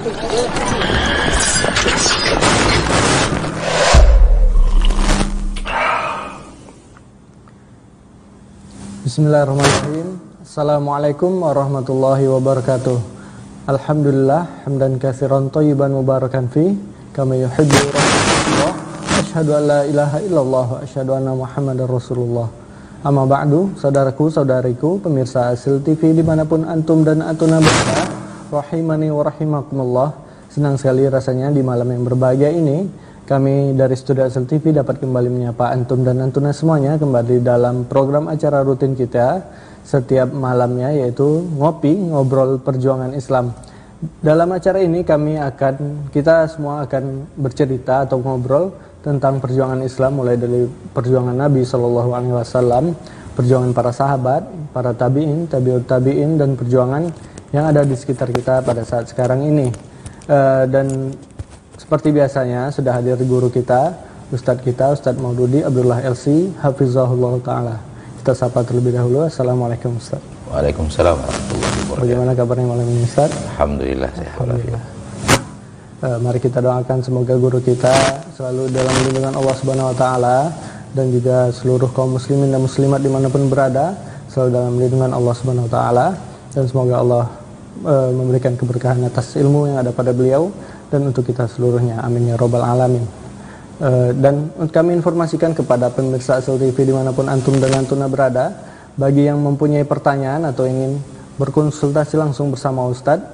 Bismillahirrahmanirrahim. Assalamualaikum warahmatullahi wabarakatuh. Alhamdulillah hamdan katsiran thayyiban mubarakan fi kama yuhibbu rabbuna. Asyhadu an la ilaha illallah wa asyhadu anna Muhammadar Rasulullah. Amma ba'du, saudaraku saudariku pemirsa Asil TV dimanapun antum dan atuna berada, rahimani wa rahimakumullah. Senang sekali rasanya di malam yang berbahagia ini kami dari Studio Asil TV dapat kembali menyapa antum dan antuna semuanya kembali dalam program acara rutin kita setiap malamnya, yaitu ngobrol perjuangan Islam. Dalam acara ini kita semua akan bercerita atau ngobrol tentang perjuangan Islam, mulai dari perjuangan Nabi SAW, perjuangan para sahabat, para tabi'in, tabi'ut tabi'in, dan perjuangan yang ada di sekitar kita pada saat sekarang ini. Dan seperti biasanya sudah hadir guru kita, Ustadz Maududi Abdullah LC, Hafizahullah Ta'ala. Kita sapa terlebih dahulu. Assalamualaikum Ustadz. Waalaikumsalam warahmatullahi wabarakatuh. Bagaimana kabarnya malam ini Ustadz? Alhamdulillah. Alhamdulillah. Mari kita doakan semoga guru kita selalu dalam lindungan Allah Subhanahu Wa Ta'ala, dan juga seluruh kaum muslimin dan muslimat dimanapun berada selalu dalam lindungan Allah Subhanahu Wa Ta'ala, dan semoga Allah memberikan keberkahan atas ilmu yang ada pada beliau dan untuk kita seluruhnya, amin ya robbal alamin. Dan kami informasikan kepada pemirsa Asil TV dimanapun antum dan antuna berada, bagi yang mempunyai pertanyaan atau ingin berkonsultasi langsung bersama Ustadz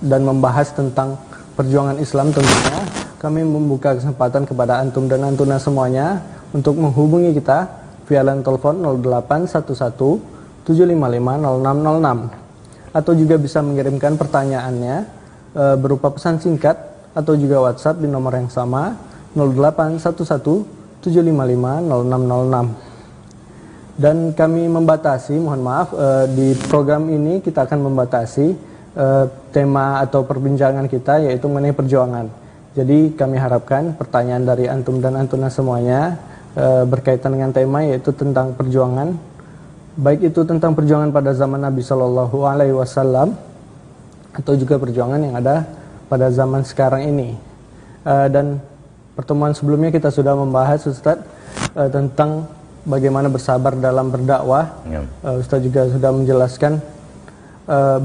dan membahas tentang perjuangan Islam, tentunya kami membuka kesempatan kepada antum dan antuna semuanya untuk menghubungi kita via line telepon 0811 755 0606, atau juga bisa mengirimkan pertanyaannya berupa pesan singkat atau juga WhatsApp di nomor yang sama 0811 755 0606. Dan kami membatasi, di program ini kita akan membatasi tema atau perbincangan kita yaitu mengenai perjuangan. Jadi kami harapkan pertanyaan dari antum dan antuna semuanya berkaitan dengan tema yaitu tentang perjuangan, baik itu tentang perjuangan pada zaman Nabi Shallallahu Alaihi Wasallam atau juga perjuangan yang ada pada zaman sekarang ini. Dan pertemuan sebelumnya kita sudah membahas Ustadz tentang bagaimana bersabar dalam berdakwah. Ustadz juga sudah menjelaskan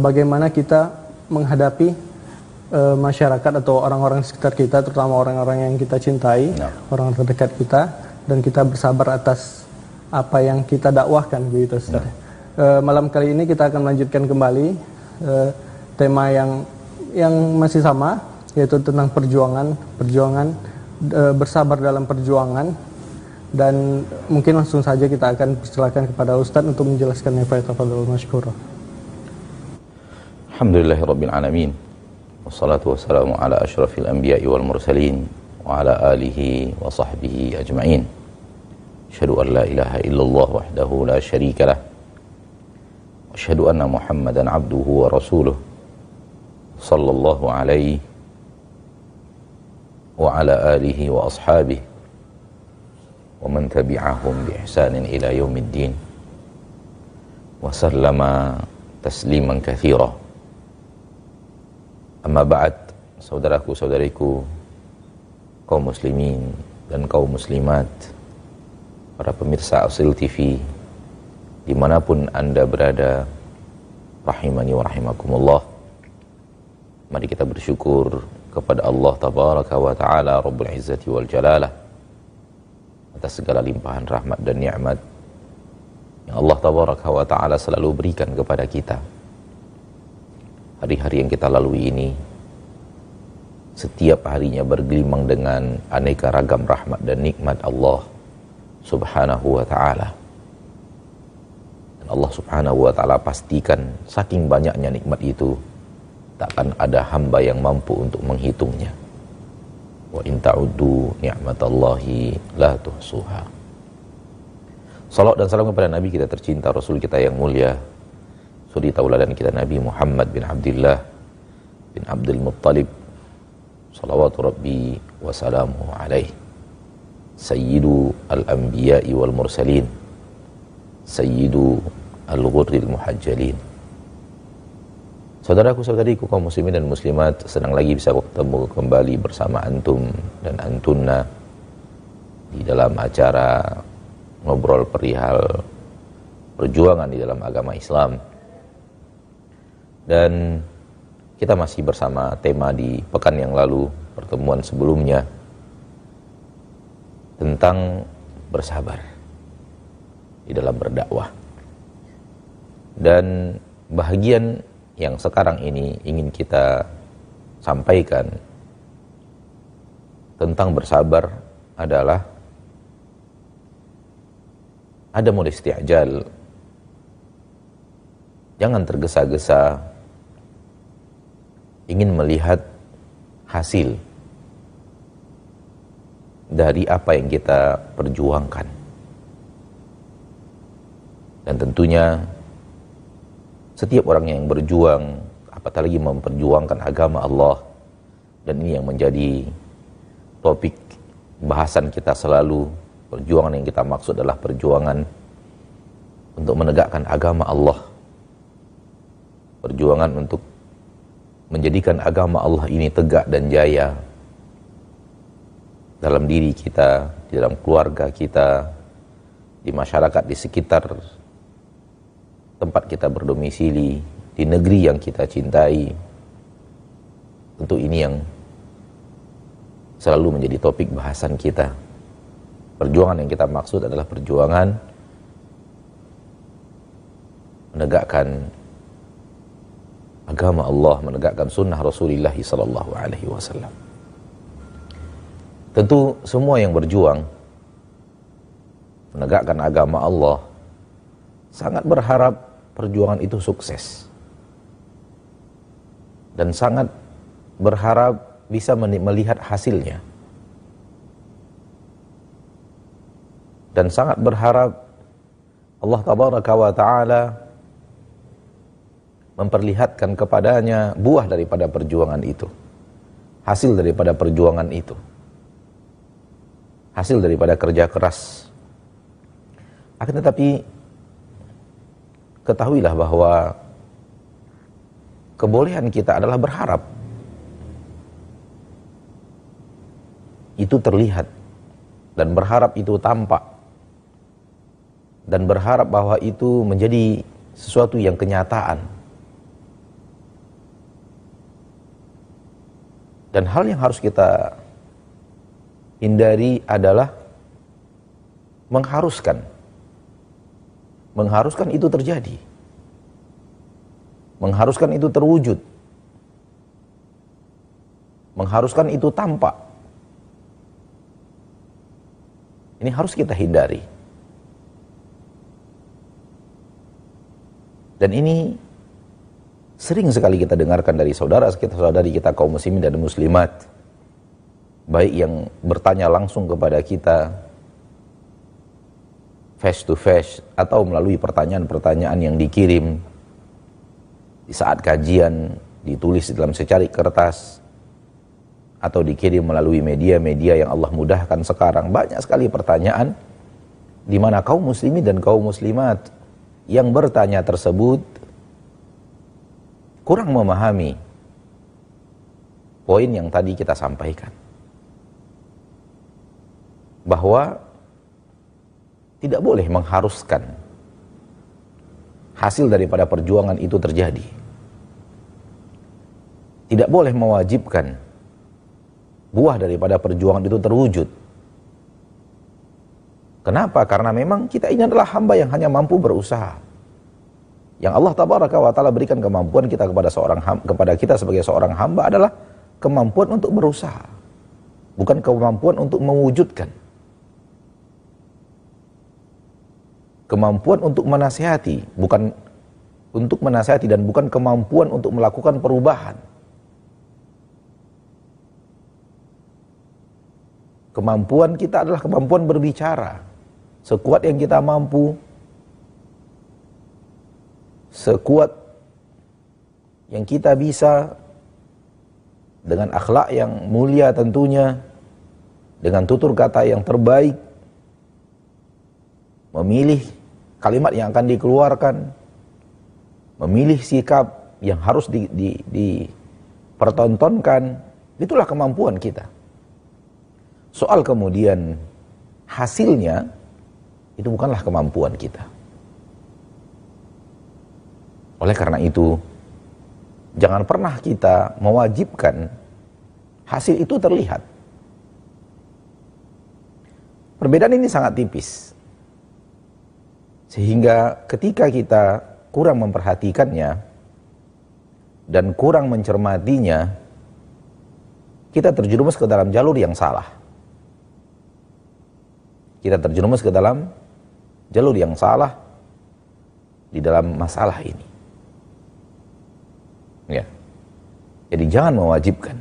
bagaimana kita menghadapi masyarakat atau orang-orang di sekitar kita, terutama orang-orang yang kita cintai, orang terdekat kita, dan kita bersabar atas apa yang kita dakwahkan, begitu Ustadz. Malam kali ini kita akan melanjutkan kembali tema yang masih sama, yaitu tentang perjuangan, bersabar dalam perjuangan. Dan mungkin langsung saja kita akan persilakan kepada Ustadz untuk menjelaskannya. Fa'idhafadul masykurah. Alhamdulillahirabbil alamin. Wassalatu wassalamu ala asyrafil anbiya'i wal mursalin wa ala alihi wa sahbihi ajma'in. Asyhadu an la ilaha illallah wahdahu la syarikalah. Asyhadu anna Muhammadan abduhu wa rasuluh. Sallallahu alaihi wa ala alihi wa ashabihi wa man tabi'ahum bi ihsanin ila yaumiddin wa sallama tasliman katsira. Amma ba'd, saudaraku saudariku, kaum muslimin dan kaum muslimat, para pemirsa Asil TV dimanapun anda berada, rahimani wa rahimakumullah. Mari kita bersyukur kepada Allah Tabaraka wa Ta'ala Rabbul Izzati wal Jalalah atas segala limpahan rahmat dan nikmat yang Allah Tabaraka wa Ta'ala selalu berikan kepada kita. Hari-hari yang kita lalui ini setiap harinya bergelimang dengan aneka ragam rahmat dan nikmat Allah Subhanahu wa Ta'ala. Dan Allah Subhanahu wa Ta'ala pastikan saking banyaknya nikmat itu takkan ada hamba yang mampu untuk menghitungnya. Wa in ta'uddu ni'matallahi la tuhsuha. Salawat dan salam kepada Nabi kita tercinta, Rasul kita yang mulia, suri tauladan kita Nabi Muhammad bin Abdullah bin Abdul Muttalib, salawatu rabbi wa salamuhu alaihi, sayyidu al-anbiya'i wal mursalin, sayyidu al-ghurril muhajjalin, Saudaraku-saudariku kaum muslimin dan muslimat, senang lagi bisa bertemu kembali bersama antum dan antunna di dalam acara ngobrol perihal perjuangan di dalam agama Islam. Dan kita masih bersama tema di pekan yang lalu, pertemuan sebelumnya, tentang bersabar di dalam berdakwah. Dan bahagian yang sekarang ini ingin kita sampaikan tentang bersabar adalah adamul isti'jal. Jangan tergesa-gesa ingin melihat hasil dari apa yang kita perjuangkan. Dan tentunya setiap orang yang berjuang, apatah lagi memperjuangkan agama Allah, dan ini yang menjadi topik bahasan kita selalu, perjuangan yang kita maksud adalah perjuangan untuk menegakkan agama Allah, perjuangan untuk menjadikan agama Allah ini tegak dan jaya dalam diri kita, di dalam keluarga kita, di masyarakat di sekitar tempat kita berdomisili, di negeri yang kita cintai. Tentu ini yang selalu menjadi topik bahasan kita. Perjuangan yang kita maksud adalah perjuangan menegakkan agama Allah, menegakkan sunnah Rasulullah SAW. Tentu semua yang berjuang menegakkan agama Allah sangat berharap perjuangan itu sukses, dan sangat berharap bisa melihat hasilnya, dan sangat berharap Allah Tabaraka wa Ta'ala memperlihatkan kepadanya buah daripada perjuangan itu, hasil daripada perjuangan itu, hasil daripada kerja keras. Akan tetapi ketahuilah bahwa kebolehan kita adalah berharap. Itu terlihat, dan berharap itu tampak, dan berharap bahwa itu menjadi sesuatu yang kenyataan. Dan hal yang harus kita hindari adalah mengharuskan itu terjadi, mengharuskan itu terwujud, mengharuskan itu tampak. Ini harus kita hindari. Dan ini sering sekali kita dengarkan dari saudari kita kaum muslimin dan muslimat, baik yang bertanya langsung kepada kita face to face, atau melalui pertanyaan-pertanyaan yang dikirim di saat kajian, ditulis di dalam secari kertas, atau dikirim melalui media-media yang Allah mudahkan sekarang. Banyak sekali pertanyaan di mana kaum muslimin dan kaum muslimat yang bertanya tersebut kurang memahami poin yang tadi kita sampaikan, bahwa tidak boleh mengharuskan hasil daripada perjuangan itu terjadi. Tidak boleh mewajibkan buah daripada perjuangan itu terwujud. Kenapa? Karena memang kita ini adalah hamba yang hanya mampu berusaha. Yang Allah Tabaraka wa Ta'ala berikan kemampuan kita kepada kita sebagai seorang hamba adalah kemampuan untuk berusaha, bukan kemampuan untuk mewujudkan. Kemampuan untuk menasihati, bukan untuk menasihati, dan bukan kemampuan untuk melakukan perubahan. Kemampuan kita adalah kemampuan berbicara sekuat yang kita mampu, sekuat yang kita bisa, dengan akhlak yang mulia tentunya, dengan tutur kata yang terbaik, memilih kalimat yang akan dikeluarkan, memilih sikap yang harus dipertontonkan, itulah kemampuan kita. Soal kemudian hasilnya, itu bukanlah kemampuan kita. Oleh karena itu, jangan pernah kita mewajibkan hasil itu terlihat. Perbedaan ini sangat tipis. Sehingga ketika kita kurang memperhatikannya dan kurang mencermatinya, kita terjerumus ke dalam jalur yang salah. Kita terjerumus ke dalam jalur yang salah di dalam masalah ini. Ya. Jadi jangan mewajibkan.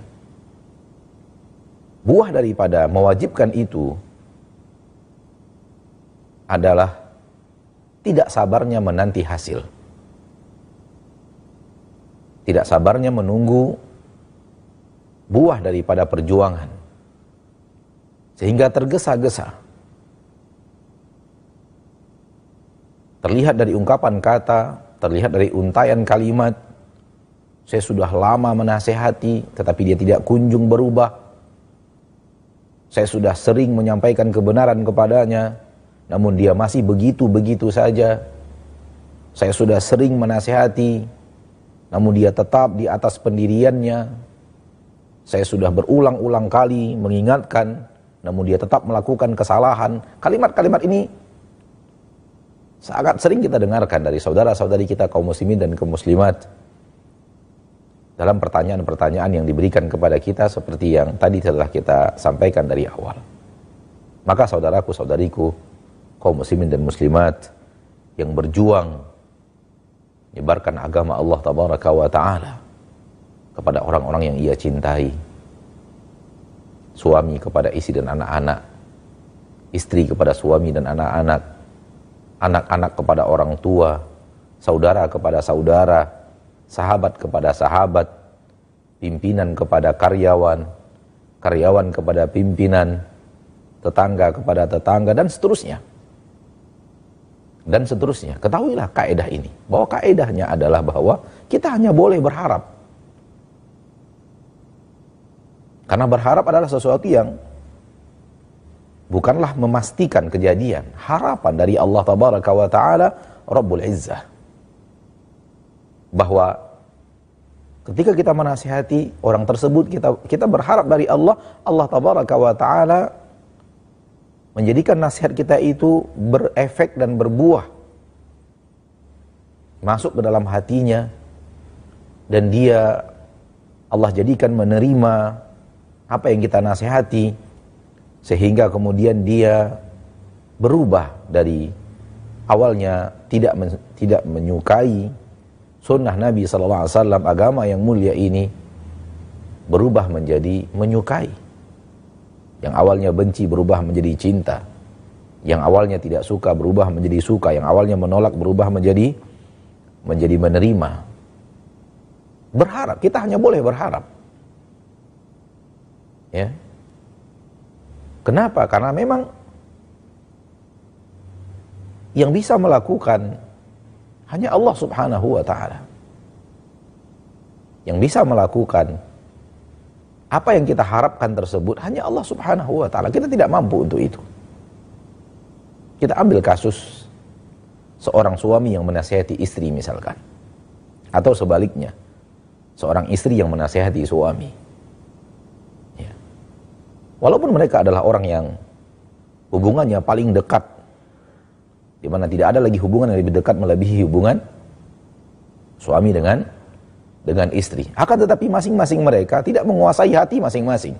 Buah daripada mewajibkan itu adalah tidak sabarnya menanti hasil. Tidak sabarnya menunggu buah daripada perjuangan. Sehingga tergesa-gesa. Terlihat dari ungkapan kata, terlihat dari untaian kalimat, saya sudah lama menasehati, tetapi dia tidak kunjung berubah. Saya sudah sering menyampaikan kebenaran kepadanya, namun dia masih begitu-begitu saja. Saya sudah sering menasehati, namun dia tetap di atas pendiriannya. Saya sudah berulang-ulang kali mengingatkan, namun dia tetap melakukan kesalahan. Kalimat-kalimat ini sangat sering kita dengarkan dari saudara-saudari kita kaum muslimin dan kaum muslimat dalam pertanyaan-pertanyaan yang diberikan kepada kita seperti yang tadi telah kita sampaikan dari awal. Maka saudaraku, saudariku, kaum muslimin dan muslimat yang berjuang menyebarkan agama Allah tabaraka wa ta'ala kepada orang-orang yang ia cintai, suami kepada istri dan anak-anak, istri kepada suami dan anak-anak, anak-anak kepada orang tua, saudara kepada saudara, sahabat kepada sahabat, pimpinan kepada karyawan, karyawan kepada pimpinan, tetangga kepada tetangga, dan seterusnya. Dan seterusnya. Ketahuilah kaidah ini, bahwa kaidahnya adalah bahwa kita hanya boleh berharap. Karena berharap adalah sesuatu yang bukanlah memastikan kejadian. Harapan dari Allah tabaraka wa ta'ala Rabbul Izzah, bahwa ketika kita menasihati orang tersebut, kita berharap dari Allah, Allah tabaraka wa ta'ala menjadikan nasihat kita itu berefek dan berbuah, masuk ke dalam hatinya, dan dia, Allah jadikan menerima apa yang kita nasihati, sehingga kemudian dia berubah dari awalnya tidak menyukai sunnah Nabi SAW, agama yang mulia ini, berubah menjadi menyukai. Yang awalnya benci berubah menjadi cinta, yang awalnya tidak suka berubah menjadi suka, yang awalnya menolak berubah menjadi menerima. Berharap, kita hanya boleh berharap. Ya. Kenapa? Karena memang yang bisa melakukan hanya Allah subhanahu wa ta'ala. Yang bisa melakukan apa yang kita harapkan tersebut hanya Allah subhanahu wa ta'ala. Kita tidak mampu untuk itu. Kita ambil kasus seorang suami yang menasihati istri misalkan, atau sebaliknya, seorang istri yang menasihati suami. Ya. Walaupun mereka adalah orang yang hubungannya paling dekat, di mana tidak ada lagi hubungan yang lebih dekat melebihi hubungan suami dengan istri. Akan tetapi masing-masing mereka tidak menguasai hati masing-masing.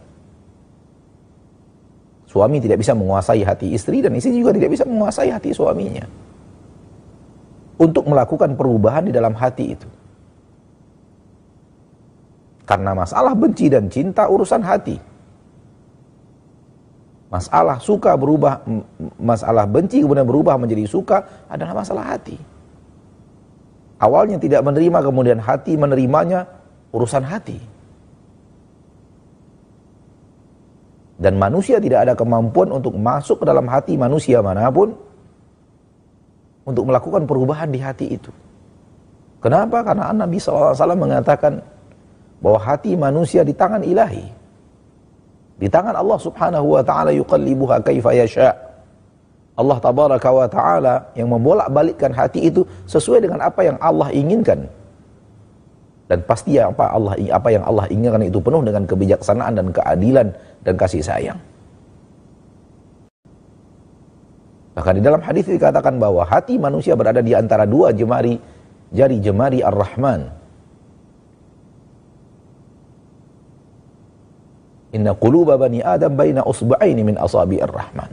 Suami tidak bisa menguasai hati istri, dan istri juga tidak bisa menguasai hati suaminya untuk melakukan perubahan di dalam hati itu. Karena masalah benci dan cinta urusan hati. Masalah suka berubah, masalah benci kemudian berubah menjadi suka adalah masalah hati. Awalnya tidak menerima, kemudian hati menerimanya, urusan hati. Dan manusia tidak ada kemampuan untuk masuk ke dalam hati manusia manapun untuk melakukan perubahan di hati itu. Kenapa? Karena Nabi SAW mengatakan bahwa hati manusia di tangan ilahi, di tangan Allah Subhanahu wa ta'ala, yuqallibuha kaifa yasha. Allah tabaraka wa ta'ala yang membolak-balikkan hati itu sesuai dengan apa yang Allah inginkan. Dan pasti apa yang Allah inginkan itu penuh dengan kebijaksanaan dan keadilan dan kasih sayang. Bahkan di dalam hadis dikatakan bahwa hati manusia berada di antara dua jari jemari Ar-Rahman. Inna quluba bani Adam baina usba'aini min asabi Ar-Rahman.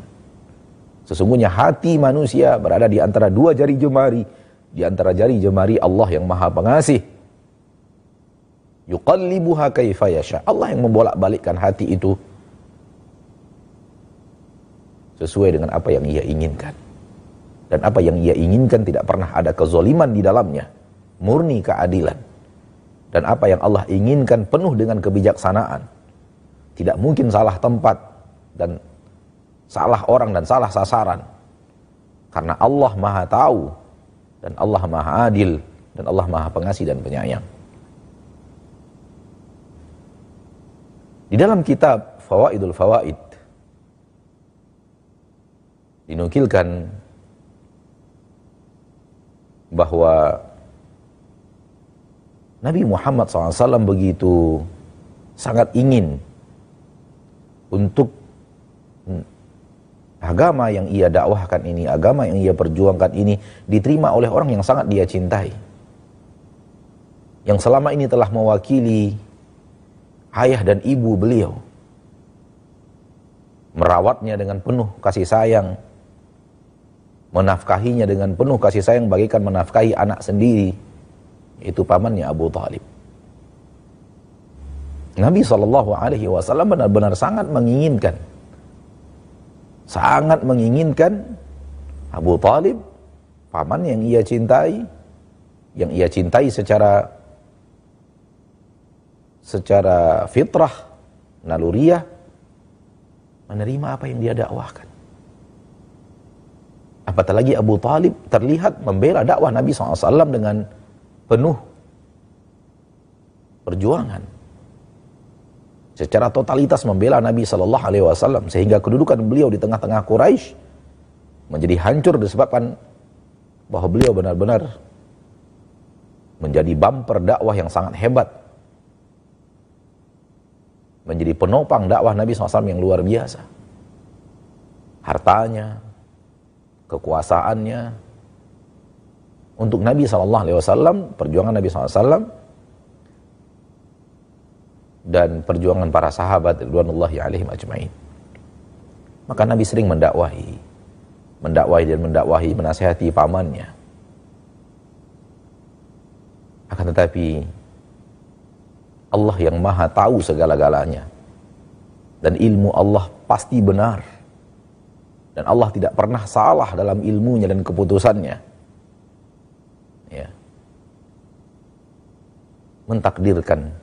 Sesungguhnya hati manusia berada di antara dua jari jemari, di antara jari jemari Allah yang Maha Pengasih. Yuqallibuha kaifa yasha. Allah yang membolak-balikkan hati itu sesuai dengan apa yang Ia inginkan. Dan apa yang Ia inginkan tidak pernah ada kezoliman di dalamnya, murni keadilan. Dan apa yang Allah inginkan penuh dengan kebijaksanaan. Tidak mungkin salah tempat dan salah orang dan salah sasaran. Karena Allah Maha Tahu dan Allah Maha Adil dan Allah Maha Pengasih dan Penyayang. Di dalam kitab Fawaidul Fawaid dinukilkan bahwa Nabi Muhammad SAW begitu sangat ingin untuk agama yang ia dakwahkan ini, agama yang ia perjuangkan ini diterima oleh orang yang sangat dia cintai, yang selama ini telah mewakili ayah dan ibu beliau, merawatnya dengan penuh kasih sayang, menafkahinya dengan penuh kasih sayang bagaikan menafkahi anak sendiri, itu pamannya Abu Thalib. Nabi SAW benar-benar sangat menginginkan Abu Thalib, paman yang ia cintai secara fitrah, naluriah, menerima apa yang dia dakwahkan. Apatah lagi Abu Thalib terlihat membela dakwah Nabi SAW dengan penuh perjuangan, secara totalitas membela Nabi SAW, sehingga kedudukan beliau di tengah-tengah Quraisy menjadi hancur disebabkan bahwa beliau benar-benar menjadi bumper dakwah yang sangat hebat, menjadi penopang dakwah Nabi SAW yang luar biasa. Hartanya, kekuasaannya untuk Nabi SAW, perjuangan Nabi SAW dan perjuangan para sahabat ridwanullahi alaihim ajmain. Maka Nabi sering mendakwahi, menasihati pamannya. Akan tetapi Allah yang Maha Tahu segala-galanya, dan ilmu Allah pasti benar, dan Allah tidak pernah salah dalam ilmunya dan keputusannya, ya, mentakdirkan,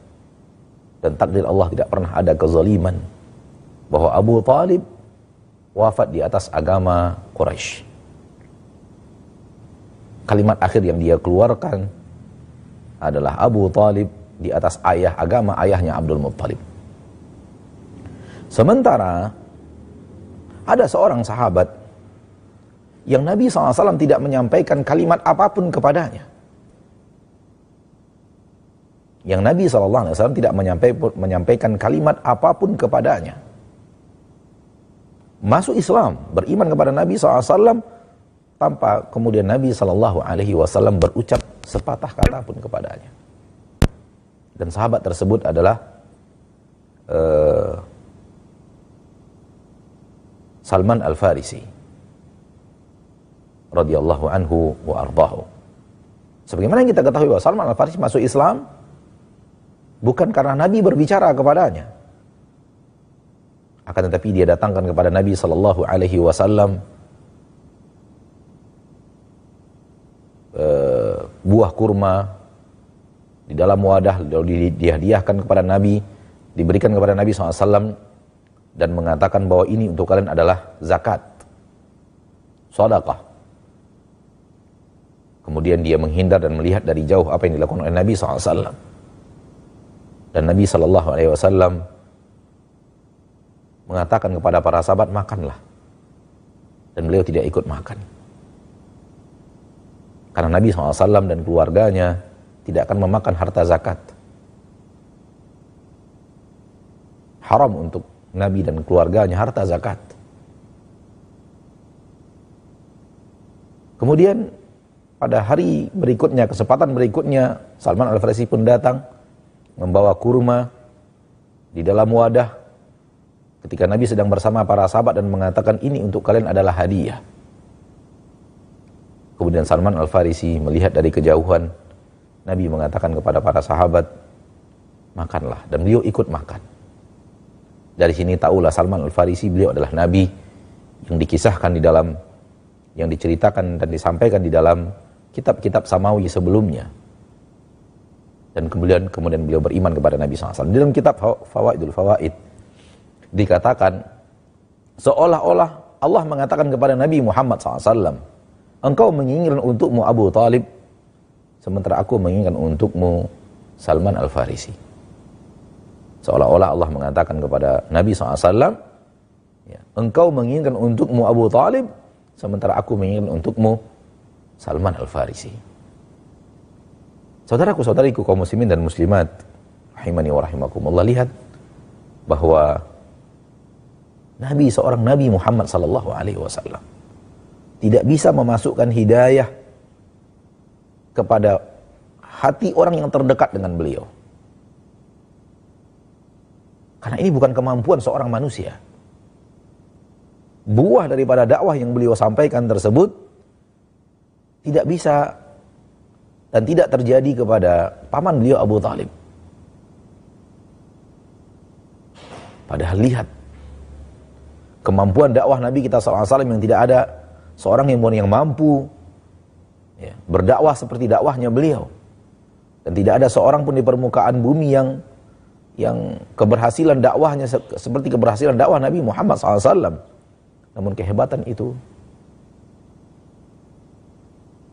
dan takdir Allah tidak pernah ada kezaliman, bahwa Abu Thalib wafat di atas agama Quraisy. Kalimat akhir yang dia keluarkan adalah Abu Thalib di atas agama ayahnya Abdul Muttalib. Sementara ada seorang sahabat yang Nabi SAW tidak menyampaikan kalimat apapun kepadanya. Yang Nabi SAW tidak menyampaikan kalimat apapun kepadanya. Masuk Islam, beriman kepada Nabi SAW, tanpa kemudian Nabi SAW berucap sepatah kata pun kepadanya. Dan sahabat tersebut adalah Salman Al-Farisi radhiyallahu anhu wa ardahu. Sebagaimana yang kita ketahui bahwa Salman Al-Farisi masuk Islam bukan karena Nabi berbicara kepadanya, akan tetapi dia datangkan kepada Nabi SAW buah kurma di dalam wadah, lalu dihadiahkan kepada Nabi, diberikan kepada Nabi SAW, dan mengatakan bahwa ini untuk kalian adalah zakat, sedekah. Kemudian dia menghindar dan melihat dari jauh apa yang dilakukan oleh Nabi SAW. Dan Nabi SAW mengatakan kepada para sahabat, makanlah. Dan beliau tidak ikut makan. Karena Nabi SAW dan keluarganya tidak akan memakan harta zakat. Haram untuk Nabi dan keluarganya harta zakat. Kemudian pada hari berikutnya, kesempatan berikutnya, Salman Al-Farisi pun datang membawa kurma di dalam wadah ketika Nabi sedang bersama para sahabat dan mengatakan, ini untuk kalian adalah hadiah. Kemudian Salman Al-Farisi melihat dari kejauhan, Nabi mengatakan kepada para sahabat, makanlah, dan beliau ikut makan. Dari sini tahulah Salman Al-Farisi beliau adalah Nabi yang dikisahkan di dalam, yang diceritakan dan disampaikan di dalam kitab-kitab Samawi sebelumnya. Dan kemudian beliau beriman kepada Nabi SAW. Di dalam kitab Fawaidul Fawaid dikatakan, seolah-olah Allah mengatakan kepada Nabi Muhammad SAW, engkau menginginkan untukmu Abu Talib, sementara aku menginginkan untukmu Salman Al-Farisi. Seolah-olah Allah mengatakan kepada Nabi SAW, ya, engkau menginginkan untukmu Abu Talib, sementara aku menginginkan untukmu Salman Al-Farisi. Saudaraku, saudariku, kaum muslimin dan muslimat, rahimani wa rahimakumullah, lihat bahwa seorang Nabi Muhammad SAW tidak bisa memasukkan hidayah kepada hati orang yang terdekat dengan beliau. Karena ini bukan kemampuan seorang manusia. Buah daripada dakwah yang beliau sampaikan tersebut tidak bisa dan tidak terjadi kepada paman beliau Abu Talib. Padahal lihat kemampuan dakwah Nabi kita SAW yang tidak ada seorang yang mampu ya, berdakwah seperti dakwahnya beliau. Dan tidak ada seorang pun di permukaan bumi yang keberhasilan dakwahnya seperti keberhasilan dakwah Nabi Muhammad SAW. Namun kehebatan itu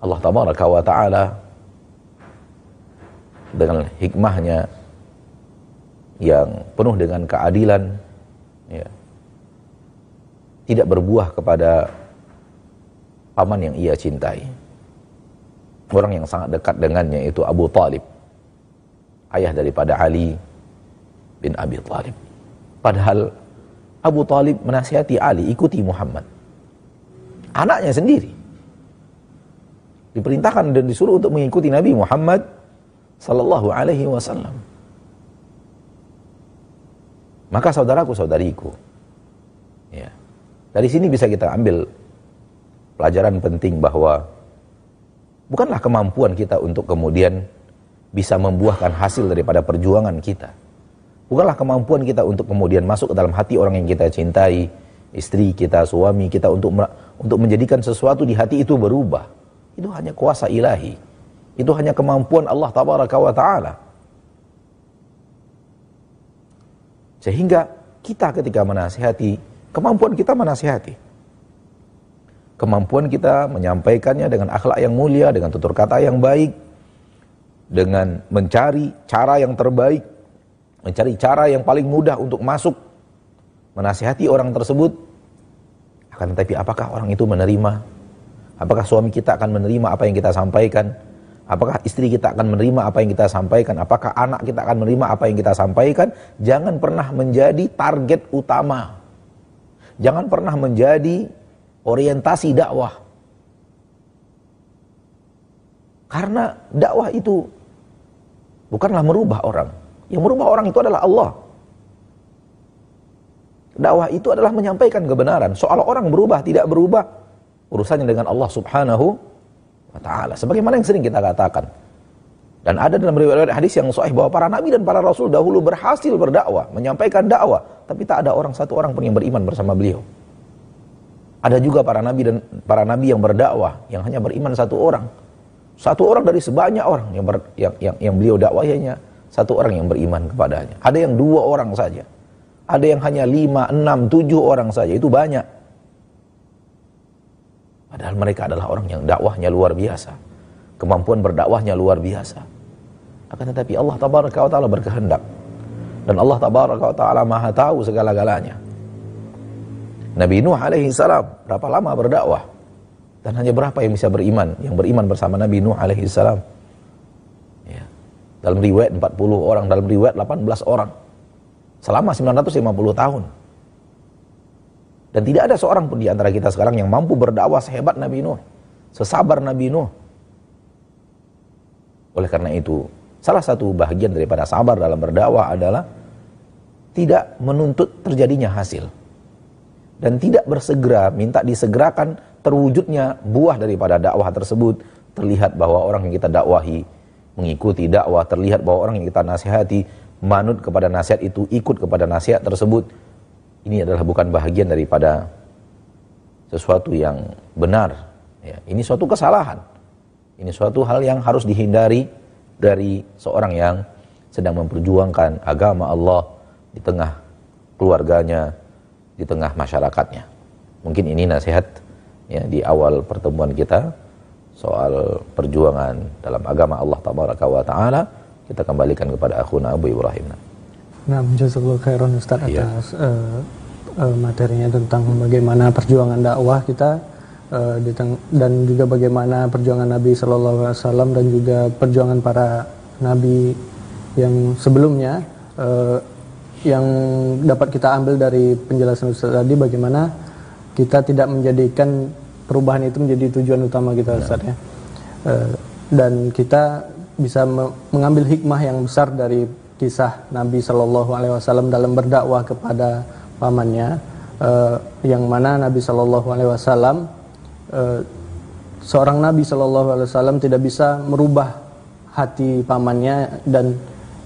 Allah Tabaraka wa Ta'ala dengan hikmahnya yang penuh dengan keadilan ya, tidak berbuah kepada paman yang ia cintai, orang yang sangat dekat dengannya, yaitu Abu Talib, ayah daripada Ali bin Abi Talib. Padahal Abu Talib menasihati Ali, ikuti Muhammad, anaknya sendiri diperintahkan dan disuruh untuk mengikuti Nabi Muhammad sallallahu alaihi wasallam. Maka saudaraku, saudariku, ya, dari sini bisa kita ambil pelajaran penting bahwa bukanlah kemampuan kita untuk kemudian bisa membuahkan hasil daripada perjuangan kita. Bukanlah kemampuan kita untuk kemudian masuk ke dalam hati orang yang kita cintai, istri kita, suami kita, untuk menjadikan sesuatu di hati itu berubah. Itu hanya kuasa ilahi. Itu hanya kemampuan Allah Tabaraka wa Ta'ala. Sehingga kita ketika menasihati, kemampuan kita menasihati, kemampuan kita menyampaikannya dengan akhlak yang mulia, dengan tutur kata yang baik, dengan mencari cara yang terbaik, mencari cara yang paling mudah untuk masuk menasihati orang tersebut. Akan tetapi apakah orang itu menerima? Apakah suami kita akan menerima apa yang kita sampaikan? Apakah istri kita akan menerima apa yang kita sampaikan? Apakah anak kita akan menerima apa yang kita sampaikan? Jangan pernah menjadi target utama. Jangan pernah menjadi orientasi dakwah. Karena dakwah itu bukanlah merubah orang. Yang merubah orang itu adalah Allah. Dakwah itu adalah menyampaikan kebenaran. Soal orang berubah, tidak berubah, urusannya dengan Allah Subhanahu wa Ta'ala. Sebagaimana yang sering kita katakan. Dan ada dalam riwayat hadis yang sahih bahwa para nabi dan para rasul dahulu berhasil berdakwah, menyampaikan dakwah, tapi tak ada satu orang pun yang beriman bersama beliau. Ada juga para nabi yang berdakwah yang hanya beriman satu orang. Satu orang dari sebanyak orang yang beliau dakwahinya, satu orang yang beriman kepadanya. Ada yang 2 orang saja. Ada yang hanya 5, 6, 7 orang saja. Itu banyak. Padahal mereka adalah orang yang dakwahnya luar biasa. kemampuan berdakwahnya luar biasa. Akan tetapi Allah tabaraka wa ta'ala berkehendak, dan Allah tabaraka wa ta'ala maha tahu segala-galanya. Nabi Nuh alaihi salam berapa lama berdakwah, dan hanya berapa yang bisa beriman, yang beriman bersama Nabi Nuh alaihi salam? Ya. Dalam riwayat 40 orang, dalam riwayat 18 orang, selama 950 tahun. Dan tidak ada seorang pun di antara kita sekarang yang mampu berdakwah sehebat Nabi Nuh, sesabar Nabi Nuh. Oleh karena itu, salah satu bagian daripada sabar dalam berdakwah adalah tidak menuntut terjadinya hasil, dan tidak bersegera minta disegerakan terwujudnya buah daripada dakwah tersebut. Terlihat bahwa orang yang kita dakwahi mengikuti dakwah, terlihat bahwa orang yang kita nasihati manut kepada nasihat itu, ikut kepada nasihat tersebut. Ini adalah bukan bahagian daripada sesuatu yang benar. Ya, ini suatu kesalahan. Ini suatu hal yang harus dihindari dari seorang yang sedang memperjuangkan agama Allah di tengah keluarganya, di tengah masyarakatnya. Mungkin ini nasihat ya di awal pertemuan kita soal perjuangan dalam agama Allah tabaraka wa taala. Kita kembalikan kepada akhuna Abu Ibrahim. Nah, jazakallahu khairan Ustaz atas materinya tentang bagaimana perjuangan dakwah kita dan juga bagaimana perjuangan Nabi Sallallahu Alaihi Wasallam dan juga perjuangan para nabi yang sebelumnya. Yang dapat kita ambil dari penjelasan Ustaz tadi, bagaimana kita tidak menjadikan perubahan itu menjadi tujuan utama kita, Ustaz ya. Dan kita bisa mengambil hikmah yang besar dari kisah Nabi Sallallahu Alaihi Wasallam dalam berdakwah kepada pamannya, yang mana Nabi Sallallahu Alaihi Wasallam, seorang Nabi Sallallahu Alaihi Wasallam tidak bisa merubah hati pamannya, dan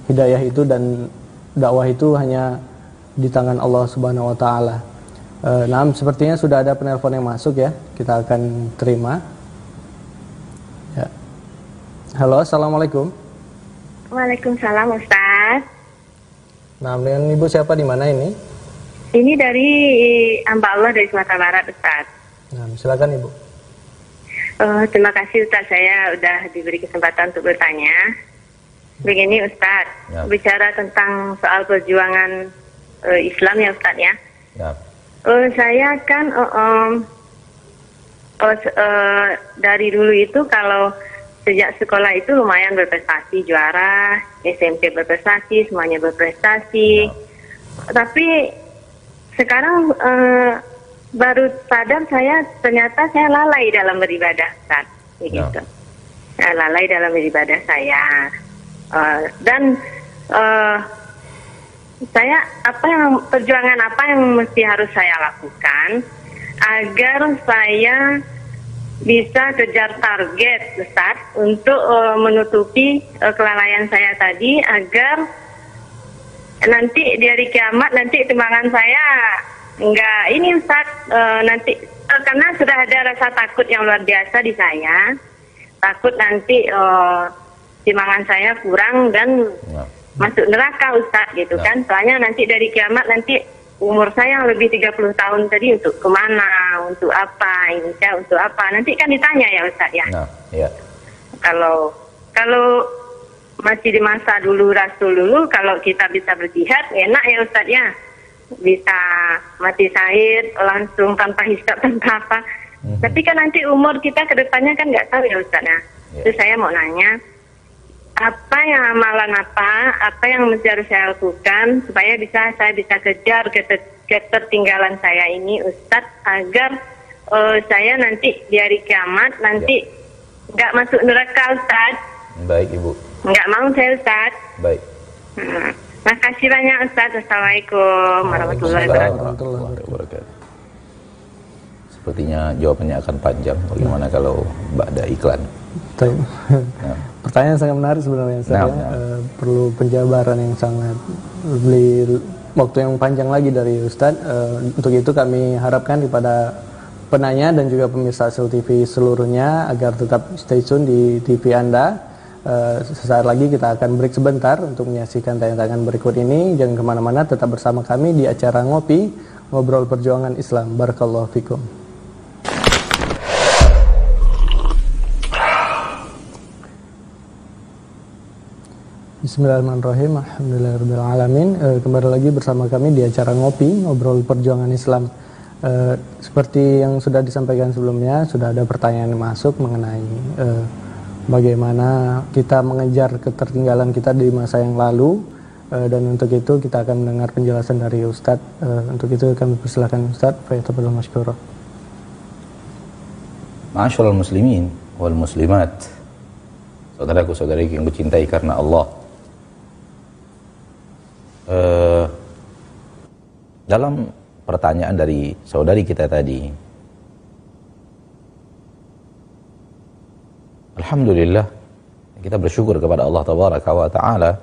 hidayah itu dan dakwah itu hanya di tangan Allah Subhanahu wa taala. Nah, sepertinya sudah ada penelpon yang masuk ya. Kita akan terima. Ya. Halo, Assalamualaikum. Waalaikumsalam, Ustaz. Nah, dengan Ibu siapa, di mana ini? Ini dari hamba Allah dari Sumatera Barat, Ustaz. Nah, silakan Ibu. Terima kasih Ustaz, saya udah diberi kesempatan untuk bertanya. Begini Ustaz, ya, bicara tentang soal perjuangan Islam ya Ustaz ya. Ya. Saya kan dari dulu itu kalau sejak sekolah itu lumayan berprestasi, juara, SMP berprestasi, semuanya berprestasi. Ya. Tapi sekarang baru sadar saya ternyata saya lalai dalam beribadah Ustaz, begitu. Ya. Lalai dalam beribadah saya. Dan saya perjuangan apa yang mesti harus saya lakukan agar saya bisa kejar target Ustaz untuk menutupi kelalaian saya tadi, agar nanti di hari kiamat nanti timbangan saya enggak ini Ustaz, nanti karena sudah ada rasa takut yang luar biasa di saya, takut nanti timbangan saya kurang dan masuk neraka Ustaz gitu kan. Soalnya nanti dari kiamat nanti umur saya yang lebih 30 tahun tadi untuk kemana, untuk apa, Indonesia untuk apa, nanti kan ditanya ya Ustaz ya. Kalau masih di masa dulu Rasul dulu, kalau kita bisa berjihad enak ya Ustaz ya, bisa mati syahid langsung tanpa hisab tanpa apa. Tapi kan nanti umur kita kedepannya kan nggak tahu ya Ustaz ya. Terus saya mau nanya, apa yang amalan apa yang mesti harus saya lakukan supaya saya bisa kejar ketertinggalan saya ini Ustadz, agar saya nanti di hari kiamat nanti nggak masuk neraka Ustadz. Baik Ibu. Nggak mau saya Ustadz. Baik. Makasih banyak Ustadz. Assalamualaikum warahmatullahi wabarakatuh. Sepertinya jawabannya akan panjang. Bagaimana kalau ba'da iklan? Pertanyaan sangat menarik sebenarnya saya. Perlu penjabaran yang sangat beli waktu yang panjang lagi dari Ustadz. Untuk itu kami harapkan kepada penanya dan juga pemirsa Hasil TV seluruhnya agar tetap stay tune di TV Anda. Sesaat lagi kita akan break sebentar untuk menyaksikan tayangan berikut ini. Jangan kemana-mana, tetap bersama kami di acara Ngopi, Ngobrol Perjuangan Islam. Barakallahu fikum. Bismillahirrahmanirrahim. Alhamdulillahirrahmanirrahim. Kembali lagi bersama kami di acara Ngopi, Ngobrol Perjuangan Islam. Seperti yang sudah disampaikan sebelumnya, sudah ada pertanyaan yang masuk mengenai bagaimana kita mengejar ketertinggalan kita di masa yang lalu. Dan untuk itu kita akan mendengar penjelasan dari Ustadz. Untuk itu kami persilakan Ustadz. Fayatafadhal masykurah. Ma'asyiral muslimin wal muslimat, saudaraku saudariku yang kucintai karena Allah. Dalam pertanyaan dari saudari kita tadi, alhamdulillah kita bersyukur kepada Allah Tabaraka wa Ta'ala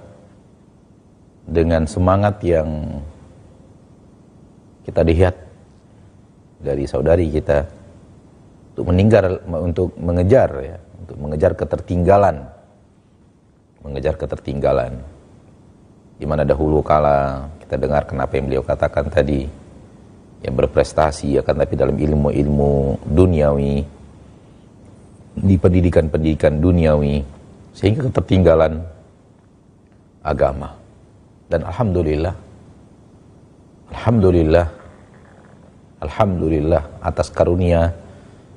dengan semangat yang kita lihat dari saudari kita untuk mengejar ketertinggalan, di mana dahulu kala kita dengar kenapa yang beliau katakan tadi, yang berprestasi akan tapi dalam ilmu-ilmu duniawi, di pendidikan duniawi, sehingga ketertinggalan agama. Dan alhamdulillah atas karunia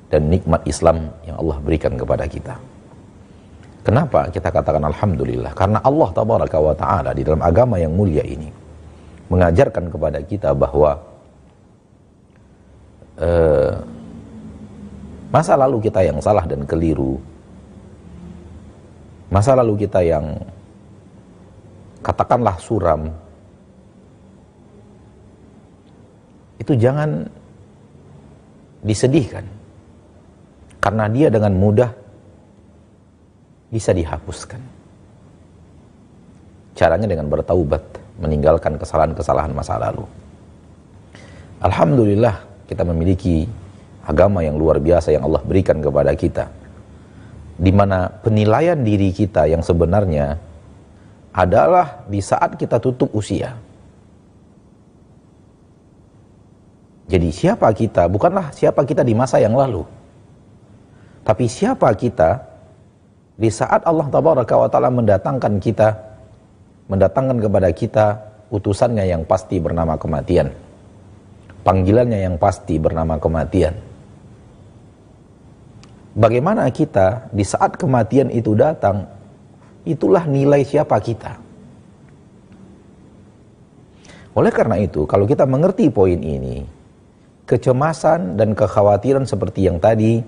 dan nikmat Islam yang Allah berikan kepada kita. Kenapa kita katakan alhamdulillah? Karena Allah Tabaraka wa Ta'ala di dalam agama yang mulia ini mengajarkan kepada kita bahwa masa lalu kita yang salah dan keliru, masa lalu kita yang katakanlah suram, itu jangan disedihkan, karena dia dengan mudah bisa dihapuskan. Caranya dengan bertaubat, meninggalkan kesalahan-kesalahan masa lalu. Alhamdulillah kita memiliki agama yang luar biasa yang Allah berikan kepada kita, di mana penilaian diri kita yang sebenarnya adalah di saat kita tutup usia. Jadi siapa kita, bukanlah siapa kita di masa yang lalu, tapi siapa kita di saat Allah Tabaraka wa Ta'ala mendatangkan kepada kita utusannya yang pasti bernama kematian, panggilannya yang pasti bernama kematian. Bagaimana kita di saat kematian itu datang, itulah nilai siapa kita. Oleh karena itu, kalau kita mengerti poin ini, kecemasan dan kekhawatiran seperti yang tadi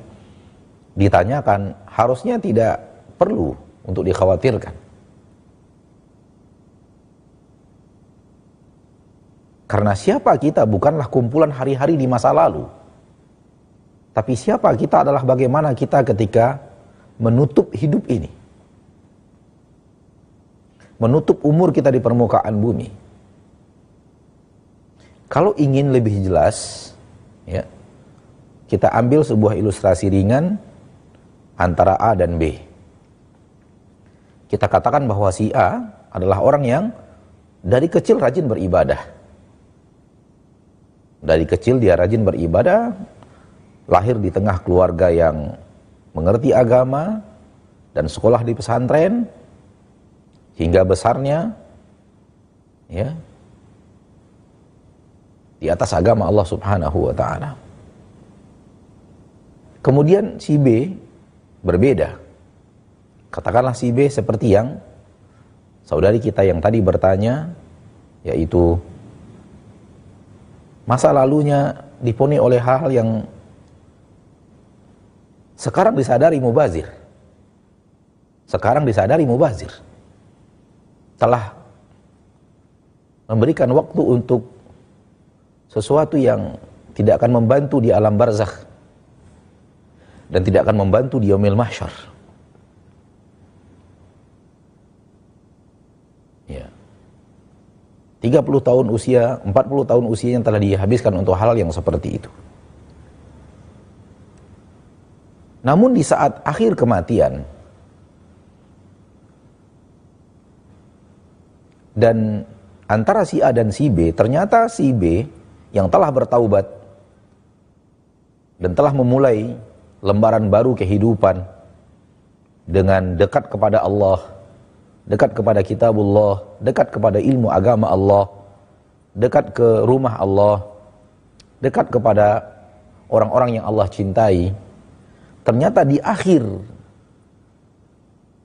ditanyakan harusnya tidak perlu untuk dikhawatirkan. Karena siapa kita bukanlah kumpulan hari-hari di masa lalu, tapi siapa kita adalah bagaimana kita ketika menutup hidup ini, menutup umur kita di permukaan bumi. Kalau ingin lebih jelas, ya, kita ambil sebuah ilustrasi ringan antara A dan B. Kita katakan bahwa si A adalah orang yang dari kecil rajin beribadah. Dari kecil dia rajin beribadah, lahir di tengah keluarga yang mengerti agama dan sekolah di pesantren, hingga besarnya ya di atas agama Allah Subhanahu wa Ta'ala. Kemudian si B berbeda. Katakanlah si B seperti yang saudari kita yang tadi bertanya, yaitu masa lalunya dipenuhi oleh hal-hal yang sekarang disadari mubazir. Telah memberikan waktu untuk sesuatu yang tidak akan membantu di alam barzakh dan tidak akan membantu di yaumil mahsyar. Ya. 30 tahun usia, 40 tahun usia yang telah dihabiskan untuk hal yang seperti itu. Namun di saat akhir kematian dan antara si A dan si B, ternyata si B yang telah bertaubat dan telah memulai lembaran baru kehidupan dengan dekat kepada Allah, dekat kepada kitabullah, dekat kepada ilmu agama Allah, dekat ke rumah Allah, dekat kepada orang-orang yang Allah cintai, ternyata di akhir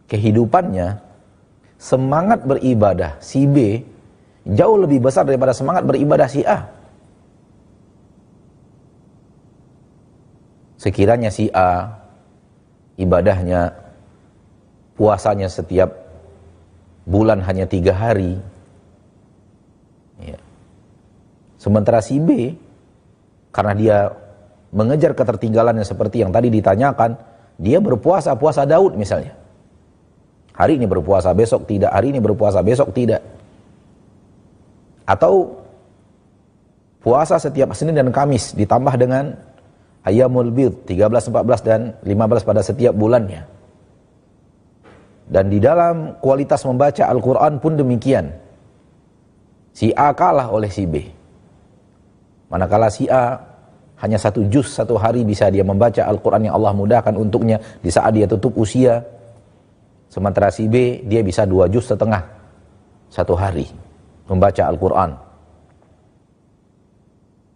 kehidupannya semangat beribadah si B jauh lebih besar daripada semangat beribadah si A. Sekiranya si A ibadahnya, puasanya setiap bulan hanya 3 hari, ya. Sementara si B, karena dia mengejar ketertinggalannya seperti yang tadi ditanyakan, dia berpuasa Daud misalnya. Hari ini berpuasa, besok tidak. Hari ini berpuasa, besok tidak. Atau puasa setiap Senin dan Kamis ditambah dengan Ayyamul Bid 13, 14 dan 15 pada setiap bulannya. Dan di dalam kualitas membaca Al-Quran pun demikian. Si A kalah oleh si B. Manakala si A hanya 1 juz 1 hari bisa dia membaca Al-Quran yang Allah mudahkan untuknya di saat dia tutup usia. Sementara si B dia bisa 2 juz setengah 1 hari membaca Al-Quran.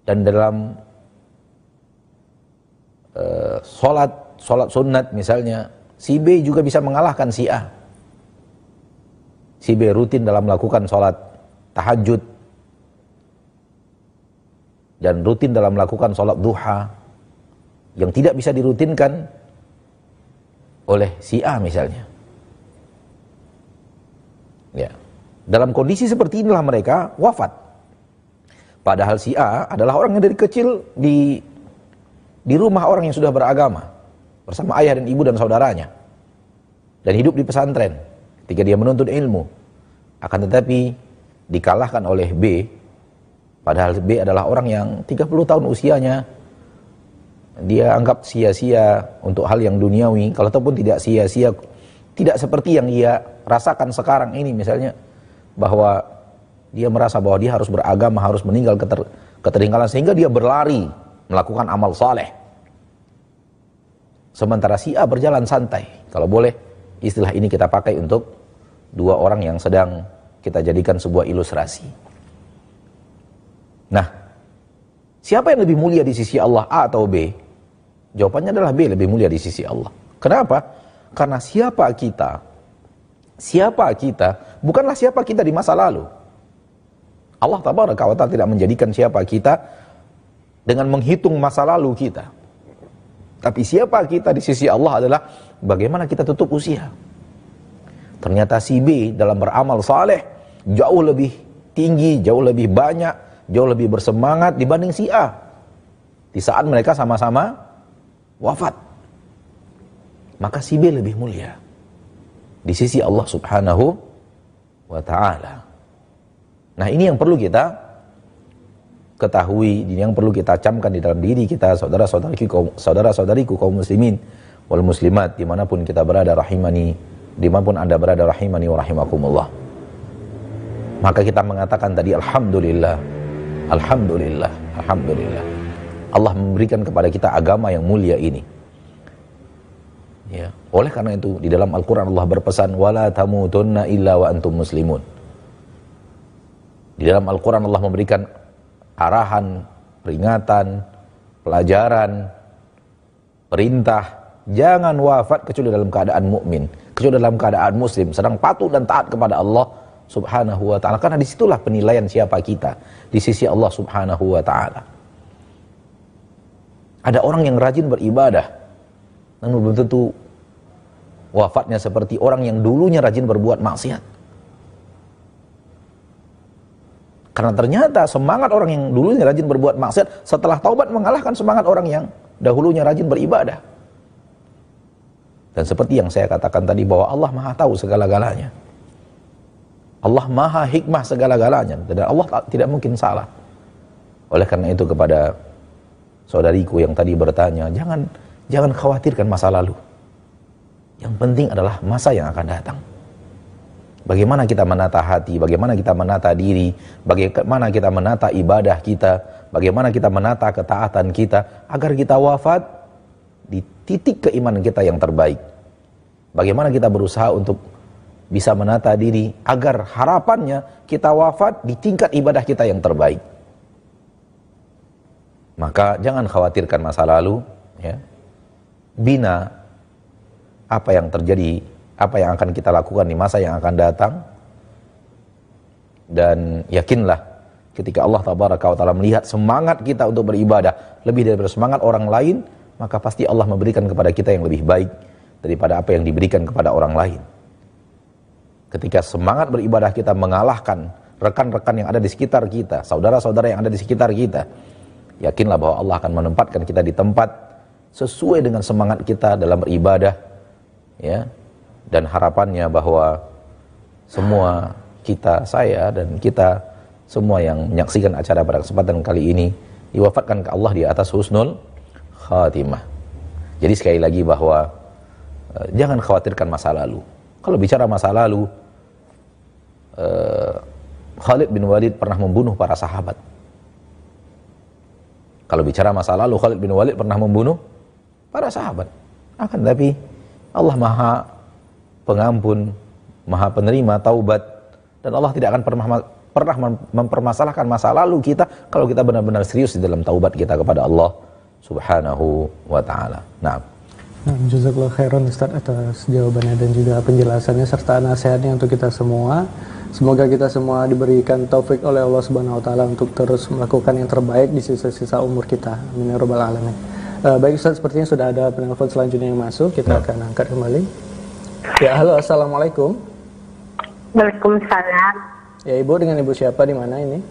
Dan dalam sholat sunat misalnya, si B juga bisa mengalahkan si A. Si B rutin dalam melakukan sholat tahajud dan rutin dalam melakukan sholat duha yang tidak bisa dirutinkan oleh si A misalnya. Ya. Dalam kondisi seperti inilah mereka wafat. Padahal si A adalah orang yang dari kecil di rumah orang yang sudah beragama bersama ayah dan ibu dan saudaranya, dan hidup di pesantren ketika dia menuntut ilmu. Akan tetapi dikalahkan oleh B, padahal B adalah orang yang 30 tahun usianya, dia anggap sia-sia untuk hal yang duniawi, kalau ataupun tidak sia-sia, tidak seperti yang dia rasakan sekarang ini misalnya, bahwa dia merasa bahwa dia harus beragama, harus meninggal ketertinggalan, sehingga dia berlari melakukan amal saleh. Sementara si A berjalan santai. Kalau boleh istilah ini kita pakai untuk 2 orang yang sedang kita jadikan sebuah ilustrasi. Nah, siapa yang lebih mulia di sisi Allah, A atau B? Jawabannya adalah B, lebih mulia di sisi Allah. Kenapa? Karena siapa kita bukanlah siapa kita di masa lalu. Allah tabaraka wa ta'ala tidak menjadikan siapa kita dengan menghitung masa lalu kita. Tapi siapa kita di sisi Allah adalah bagaimana kita tutup usia. Ternyata si B dalam beramal saleh jauh lebih tinggi, jauh lebih banyak, jauh lebih bersemangat dibanding si A di saat mereka sama-sama wafat. Maka si B lebih mulia di sisi Allah subhanahu wa ta'ala. Nah, ini yang perlu kita ketahui, ini yang perlu kita camkan di dalam diri kita, saudara-saudariku kaum muslimin wal muslimat, dimanapun kita berada, dimanapun Anda berada, rahimani wa rahimakumullah. Maka kita mengatakan tadi alhamdulillah, alhamdulillah, alhamdulillah. Allah memberikan kepada kita agama yang mulia ini. Ya, oleh karena itu di dalam Al-Qur'an Allah berpesan wala tamutunna illa wa antum muslimun. Di dalam Al-Qur'an Allah memberikan arahan, peringatan, pelajaran, perintah, jangan wafat kecuali dalam keadaan mukmin, kecuali dalam keadaan muslim, sedang patuh dan taat kepada Allah subhanahu wa ta'ala. Karena disitulah penilaian siapa kita di sisi Allah subhanahu wa ta'ala. Ada orang yang rajin beribadah, namun belum tentu wafatnya seperti orang yang dulunya rajin berbuat maksiat. Karena ternyata semangat orang yang dulunya rajin berbuat maksiat setelah taubat mengalahkan semangat orang yang dahulunya rajin beribadah. Dan seperti yang saya katakan tadi bahwa Allah Maha tahu segala-galanya. Allah Maha hikmah segala-galanya dan Allah tidak mungkin salah. Oleh karena itu kepada saudariku yang tadi bertanya, jangan khawatirkan masa lalu. Yang penting adalah masa yang akan datang. Bagaimana kita menata hati, bagaimana kita menata diri, bagaimana kita menata ibadah kita, bagaimana kita menata ketaatan kita, agar kita wafat di titik keimanan kita yang terbaik. Bagaimana kita berusaha untuk bisa menata diri agar harapannya kita wafat di tingkat ibadah kita yang terbaik. Maka jangan khawatirkan masa lalu, ya. Bina apa yang terjadi, apa yang akan kita lakukan di masa yang akan datang. Dan yakinlah ketika Allah Tabaraka wa Ta'ala melihat semangat kita untuk beribadah lebih daripada semangat orang lain, maka pasti Allah memberikan kepada kita yang lebih baik daripada apa yang diberikan kepada orang lain. Ketika semangat beribadah kita mengalahkan rekan-rekan yang ada di sekitar kita, saudara-saudara yang ada di sekitar kita, yakinlah bahwa Allah akan menempatkan kita di tempat sesuai dengan semangat kita dalam beribadah, ya. Dan harapannya bahwa semua kita, saya dan kita semua yang menyaksikan acara pada kesempatan kali ini diwafatkan ke Allah di atas husnul khatimah. Jadi sekali lagi bahwa jangan khawatirkan masa lalu. Kalau bicara masa lalu, Khalid bin Walid pernah membunuh para sahabat. Kalau bicara masa lalu, Khalid bin Walid pernah membunuh para sahabat. Akan tapi Allah Maha Pengampun, Maha Penerima taubat, dan Allah tidak akan pernah mempermasalahkan masa lalu kita kalau kita benar-benar serius di dalam taubat kita kepada Allah Subhanahu wa Ta'ala. Nah, jazakallahu khairan Ustaz atas jawabannya dan juga penjelasannya serta nasihatnya untuk kita semua. Semoga kita semua diberikan taufik oleh Allah Subhanahu wa Ta'ala untuk terus melakukan yang terbaik di sisa-sisa umur kita. Amin ya rabbal alamin. Baik Ustaz, sepertinya sudah ada penelpon selanjutnya yang masuk. Kita akan angkat kembali. Ya, halo, assalamualaikum. Waalaikumsalam. Ya, Ibu, dengan Ibu siapa, di mana ini?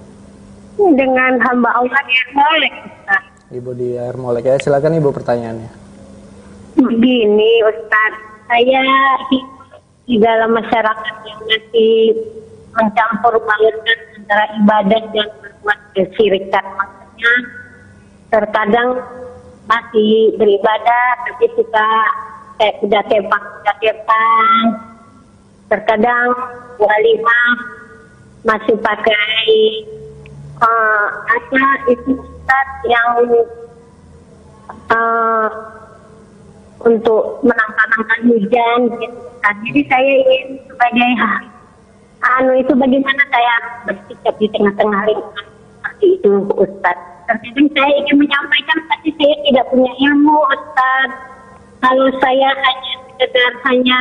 Dengan hamba Allah yang Molek. Ibu di Air Molek, ya. Silakan Ibu pertanyaannya. Begini Ustaz, saya di dalam masyarakat yang masih mencampur baurkan antara ibadah dan berbuat kesyirikan. Maksudnya terkadang masih beribadah tapi suka kayak kuda tepang. Terkadang walimah masih pakai apa itu Ustaz yang untuk menangkap hujan gitu. Jadi saya ingin sebagai itu bagaimana saya bersikap di tengah-tengah lingkungan seperti itu Ustaz. Terkadang saya ingin menyampaikan tapi saya tidak punya ilmu Ustaz. Kalau saya hanya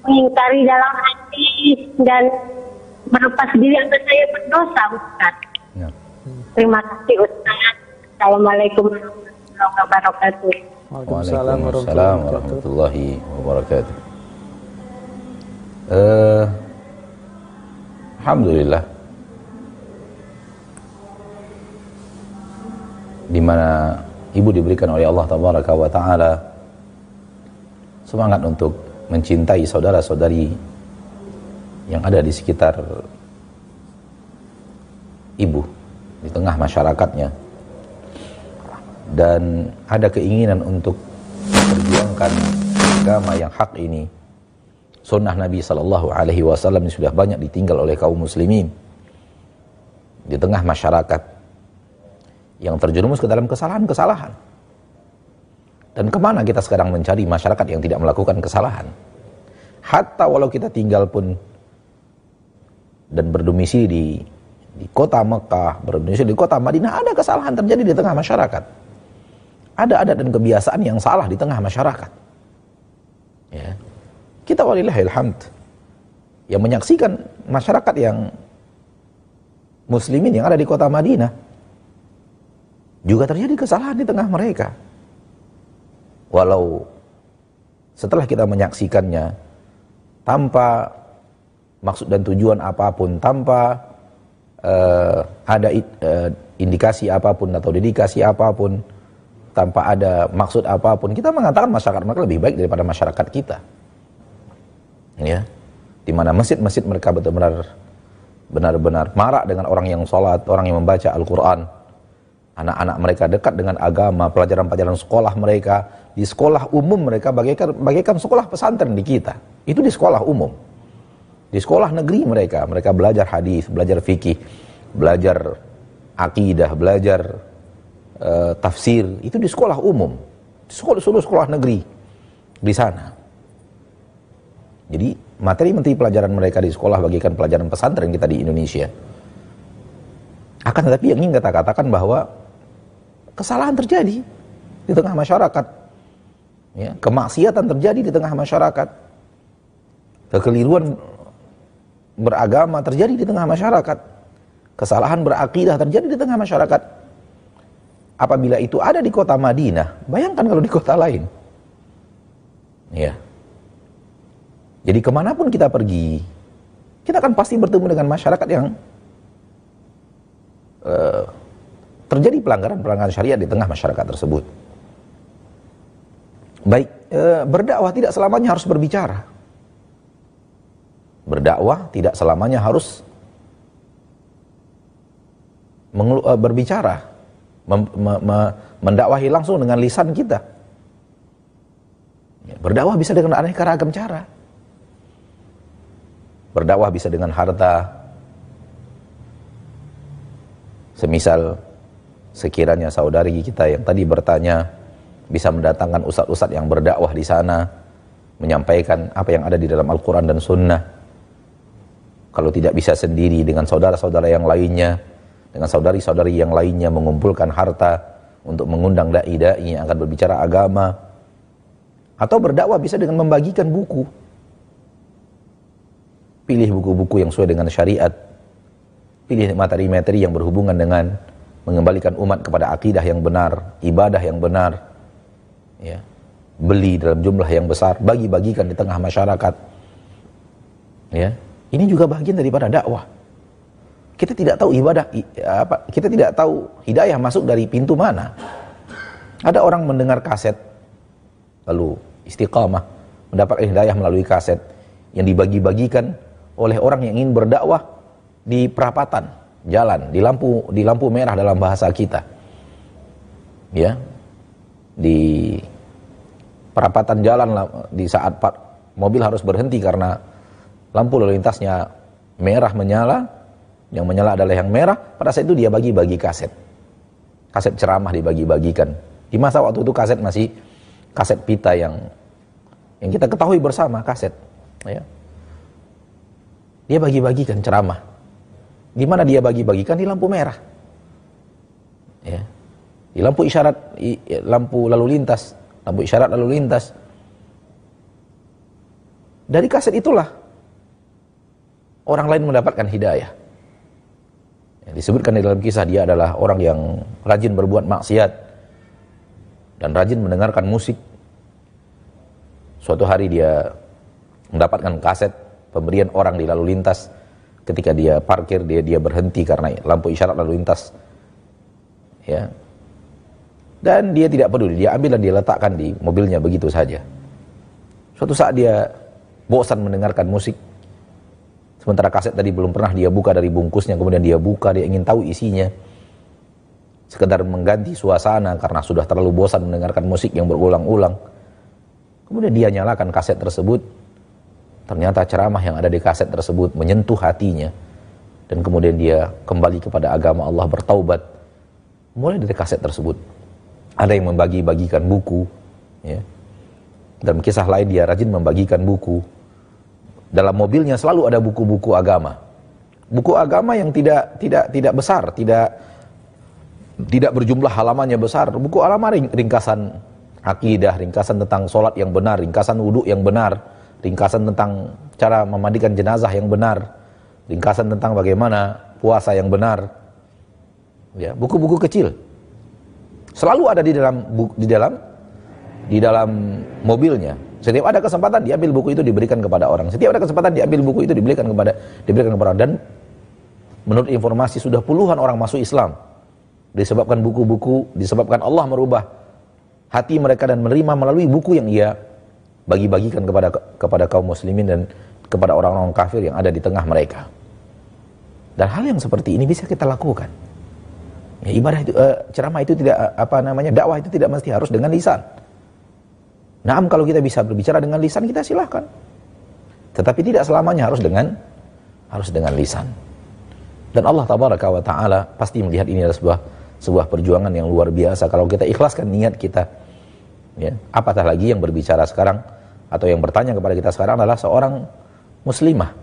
mengingkari dalam hati dan melepas diri agar saya berdosa Ustaz. Ya. Terima kasih Ustaz. Assalamualaikum warahmatullahi wabarakatuh. Waalaikumsalam warahmatullahi wabarakatuh. Alhamdulillah, di mana ibu diberikan oleh Allah Tabaraka wa Ta'ala semangat untuk mencintai saudara-saudari yang ada di sekitar ibu, di tengah masyarakatnya, dan ada keinginan untuk memperjuangkan agama yang hak ini. Sunnah Nabi SAW ini sudah banyak ditinggal oleh kaum muslimin di tengah masyarakat yang terjerumus ke dalam kesalahan-kesalahan. Dan kemana kita sekarang mencari masyarakat yang tidak melakukan kesalahan? Hatta walau kita tinggal pun dan berdomisili di kota Mekah, berdomisili di kota Madinah, ada kesalahan terjadi di tengah masyarakat. Ada adat dan kebiasaan yang salah di tengah masyarakat. Ya. Kita walillahil hamd yang menyaksikan masyarakat yang muslimin yang ada di kota Madinah juga terjadi kesalahan di tengah mereka. Walau setelah kita menyaksikannya tanpa maksud dan tujuan apapun, tanpa ada indikasi apapun atau dedikasi apapun, tanpa ada maksud apapun, kita mengatakan masyarakat mereka lebih baik daripada masyarakat kita. Ya, di mana masjid-masjid mereka benar-benar marak dengan orang yang sholat, orang yang membaca Al-Quran. Anak-anak mereka dekat dengan agama, pelajaran-pelajaran sekolah mereka, di sekolah umum mereka bagaikan sekolah pesantren di kita. Itu di sekolah umum. Di sekolah negeri mereka belajar hadis, belajar fikih, belajar akidah, belajar tafsir. Itu di sekolah umum, di seluruh sekolah negeri di sana. Jadi materi pelajaran mereka di sekolah bagikan pelajaran pesantren kita di Indonesia. Akan tetapi yang ingin kita katakan bahwa kesalahan terjadi di tengah masyarakat, ya, kemaksiatan terjadi di tengah masyarakat, kekeliruan beragama terjadi di tengah masyarakat, kesalahan berakidah terjadi di tengah masyarakat. Apabila itu ada di kota Madinah, bayangkan kalau di kota lain. Ya. Jadi kemanapun kita pergi, kita akan pasti bertemu dengan masyarakat yang terjadi pelanggaran syariat di tengah masyarakat tersebut. Baik, berdakwah tidak selamanya harus berbicara. Berdakwah tidak selamanya harus berbicara, mendakwahi langsung dengan lisan kita. Berdakwah bisa dengan aneka ragam cara. Berdakwah bisa dengan harta. Semisal sekiranya saudari kita yang tadi bertanya bisa mendatangkan ustadz-ustadz yang berdakwah di sana, menyampaikan apa yang ada di dalam Al-Quran dan Sunnah. Kalau tidak bisa sendiri, dengan saudara-saudara yang lainnya, dengan saudari-saudari yang lainnya, mengumpulkan harta untuk mengundang dai-dai yang akan berbicara agama. Atau berdakwah bisa dengan membagikan buku. Pilih buku-buku yang sesuai dengan syariat. Pilih materi-materi yang berhubungan dengan mengembalikan umat kepada akidah yang benar, ibadah yang benar. Ya. Beli dalam jumlah yang besar, bagi-bagikan di tengah masyarakat. Ya. Ini juga bagian daripada dakwah. Kita tidak tahu kita tidak tahu hidayah masuk dari pintu mana. Ada orang mendengar kaset lalu istiqamah, mendapatkan hidayah melalui kaset yang dibagi-bagikan oleh orang yang ingin berdakwah di perapatan jalan, di lampu merah dalam bahasa kita. Ya. Di perapatan jalan di saat mobil harus berhenti karena lampu lalu lintasnya merah menyala, yang menyala adalah yang merah, pada saat itu dia bagi-bagi kaset. Kaset ceramah dibagi-bagikan. Di masa waktu itu kaset masih kaset pita yang kita ketahui bersama, kaset. Ya. Dia bagi-bagikan ceramah. Di mana dia bagi-bagikan? Di lampu merah. Ya. Di lampu isyarat, lampu lalu lintas, lampu isyarat lalu lintas. Dari kaset itulah orang lain mendapatkan hidayah. Ya, disebutkan di dalam kisah dia adalah orang yang rajin berbuat maksiat dan rajin mendengarkan musik. Suatu hari dia mendapatkan kaset pemberian orang di lalu lintas. Ketika dia parkir, dia berhenti karena lampu isyarat lalu lintas. Ya. Dan dia tidak peduli, dia ambil dan dia letakkan di mobilnya begitu saja. Suatu saat dia bosan mendengarkan musik. Sementara kaset tadi belum pernah dia buka dari bungkusnya, kemudian dia buka, dia ingin tahu isinya. Sekedar mengganti suasana karena sudah terlalu bosan mendengarkan musik yang berulang-ulang. Kemudian dia nyalakan kaset tersebut. Ternyata ceramah yang ada di kaset tersebut menyentuh hatinya. Dan kemudian dia kembali kepada agama Allah, bertaubat. Mulai dari kaset tersebut. Ada yang membagi-bagikan buku. Ya. Dalam kisah lain dia rajin membagikan buku. Dalam mobilnya selalu ada buku-buku agama. Buku agama yang tidak besar, tidak berjumlah halamannya besar. Buku agama ringkasan akidah, ringkasan tentang sholat yang benar, ringkasan wudhu yang benar, ringkasan tentang cara memandikan jenazah yang benar, ringkasan tentang bagaimana puasa yang benar. Ya, buku-buku kecil selalu ada di dalam mobilnya. Setiap ada kesempatan diambil buku itu diberikan kepada orang. Setiap ada kesempatan diambil buku itu diberikan kepada orang. Dan menurut informasi sudah puluhan orang masuk Islam disebabkan buku-buku, disebabkan Allah merubah hati mereka dan menerima melalui buku yang ia bagi-bagikan kepada kaum muslimin dan kepada orang-orang kafir yang ada di tengah mereka. Dan hal yang seperti ini bisa kita lakukan. Ya, ibadah itu, ceramah itu tidak dakwah itu tidak mesti harus dengan lisan. Naam, kalau kita bisa berbicara dengan lisan, kita silahkan. Tetapi tidak selamanya harus dengan lisan. Dan Allah tabaraka wa taala pasti melihat ini adalah sebuah perjuangan yang luar biasa kalau kita ikhlaskan niat kita. Ya, apatah lagi yang berbicara sekarang atau yang bertanya kepada kita sekarang adalah seorang muslimah,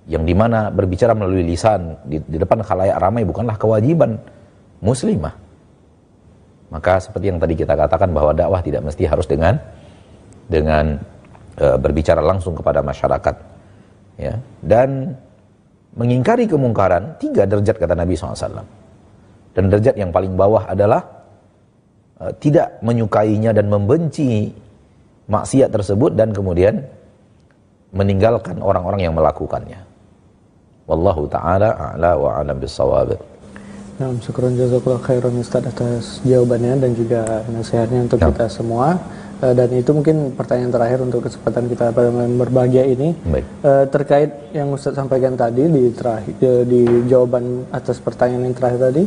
yang dimana berbicara melalui lisan di depan khalayak ramai bukanlah kewajiban muslimah. Maka seperti yang tadi kita katakan bahwa dakwah tidak mesti harus dengan berbicara langsung kepada masyarakat, ya. Dan mengingkari kemungkaran 3 derajat kata Nabi SAW. Dan derajat yang paling bawah adalah tidak menyukainya dan membenci maksiat tersebut dan kemudian meninggalkan orang-orang yang melakukannya. Wallahu ta'ala a'la wa a'lam bis-shawab. Nah, syukran jazakallahu khairan Ustaz atas jawabannya dan juga nasihatnya untuk kita semua. Dan itu mungkin pertanyaan terakhir untuk kesempatan kita pada malam berbahagia ini. Terkait yang Ustaz sampaikan tadi di jawaban atas pertanyaan yang terakhir tadi,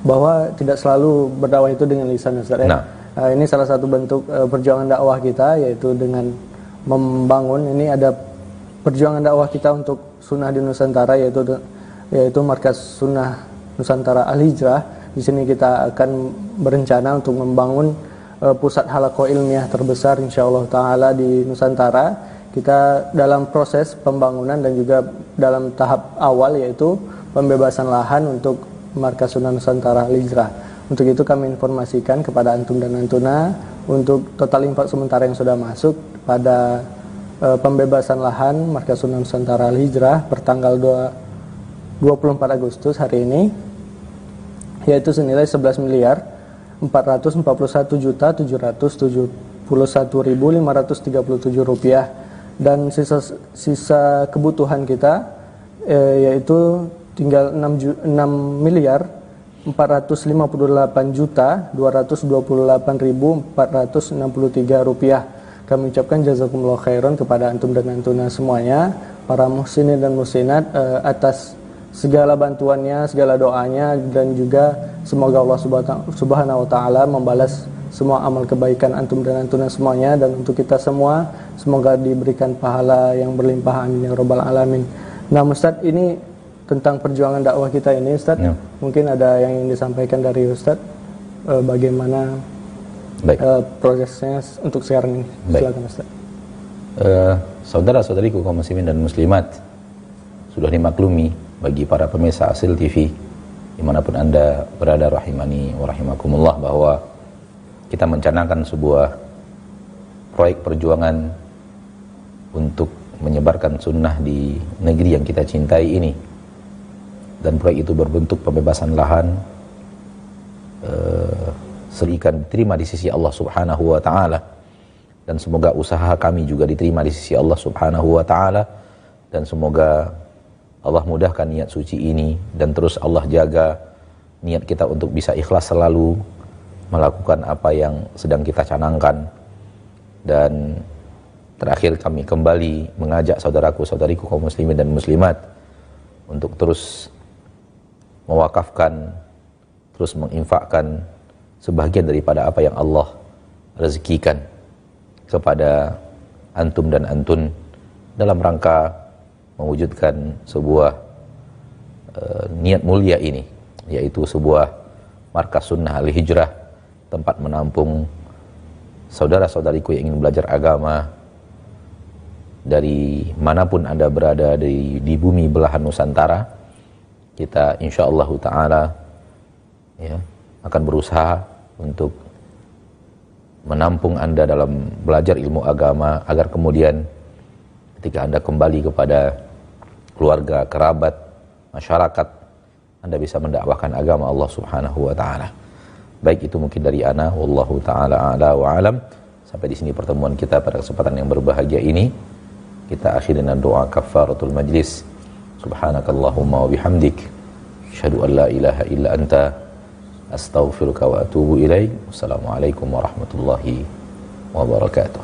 bahwa tidak selalu berdakwah itu dengan lisan, Ustaz, ya. Ini salah satu bentuk perjuangan dakwah kita, yaitu dengan membangun. Ini ada perjuangan dakwah kita untuk sunnah di Nusantara, yaitu Markas Sunnah Nusantara Al-Hijrah. Di sini kita akan berencana untuk membangun pusat halaqah ilmiah terbesar insyaallah taala di Nusantara. Kita dalam proses pembangunan dan juga dalam tahap awal, yaitu pembebasan lahan untuk Markas Sunnah Nusantara Al-Hijrah. Untuk itu kami informasikan kepada antum dan antuna untuk total infak sementara yang sudah masuk pada pembebasan lahan Markas Sunnah Nusantara Al-Hijrah pertanggal 24 Agustus hari ini, yaitu senilai 11.441.771.537 rupiah. Dan sisa kebutuhan kita yaitu tinggal 6.658.228.463 rupiah. Kami ucapkan jazakumullah khairan kepada antum dan antuna semuanya, para muhsinin dan muhsinat, atas segala bantuannya, segala doanya, dan juga semoga Allah Subhanahu wa taala membalas semua amal kebaikan antum dan antuna semuanya, dan untuk kita semua semoga diberikan pahala yang berlimpah, amin ya rabbal alamin. Nah, Ustaz, ini tentang perjuangan dakwah kita ini, Ustaz. Mungkin ada yang ingin disampaikan dari Ustaz, bagaimana prosesnya untuk sekarang ini. Silakan, Ustaz. Saudara-saudariku kaum muslimin dan muslimat, sudah dimaklumi bagi para pemirsa Asil TV dimanapun Anda berada, rahimani wa rahimakumullah, bahwa kita mencanangkan sebuah proyek perjuangan untuk menyebarkan sunnah di negeri yang kita cintai ini. Dan proyek itu berbentuk pembebasan lahan, serikan diterima di sisi Allah Subhanahu wa taala, dan semoga usaha kami juga diterima di sisi Allah Subhanahu wa taala, dan semoga Allah mudahkan niat suci ini, dan terus Allah jaga niat kita untuk bisa ikhlas selalu melakukan apa yang sedang kita canangkan. Dan terakhir kami kembali mengajak saudaraku-saudariku kaum muslimin dan muslimat untuk terus mewakafkan, terus menginfakkan sebahagian daripada apa yang Allah rezekikan kepada antum dan antun dalam rangka mewujudkan sebuah niat mulia ini, yaitu sebuah Markas Sunnah Al-Hijrah, tempat menampung saudara-saudariku yang ingin belajar agama dari manapun Anda berada di bumi belahan Nusantara. Kita insyaallah ta'ala akan berusaha untuk menampung Anda dalam belajar ilmu agama, agar kemudian ketika Anda kembali kepada keluarga, kerabat, masyarakat, Anda bisa mendakwahkan agama Allah Subhanahu wa taala. Baik, itu mungkin dari ana, wallahu taala a'la wa alam. Sampai di sini pertemuan kita pada kesempatan yang berbahagia ini. Kita akhiri dengan doa kafaratul majlis. Subhanakallahumma wa bihamdik, asyhadu an la ilaha illa anta, astaghfiruka wa atubu ilaik. Wassalamualaikum warahmatullahi wabarakatuh.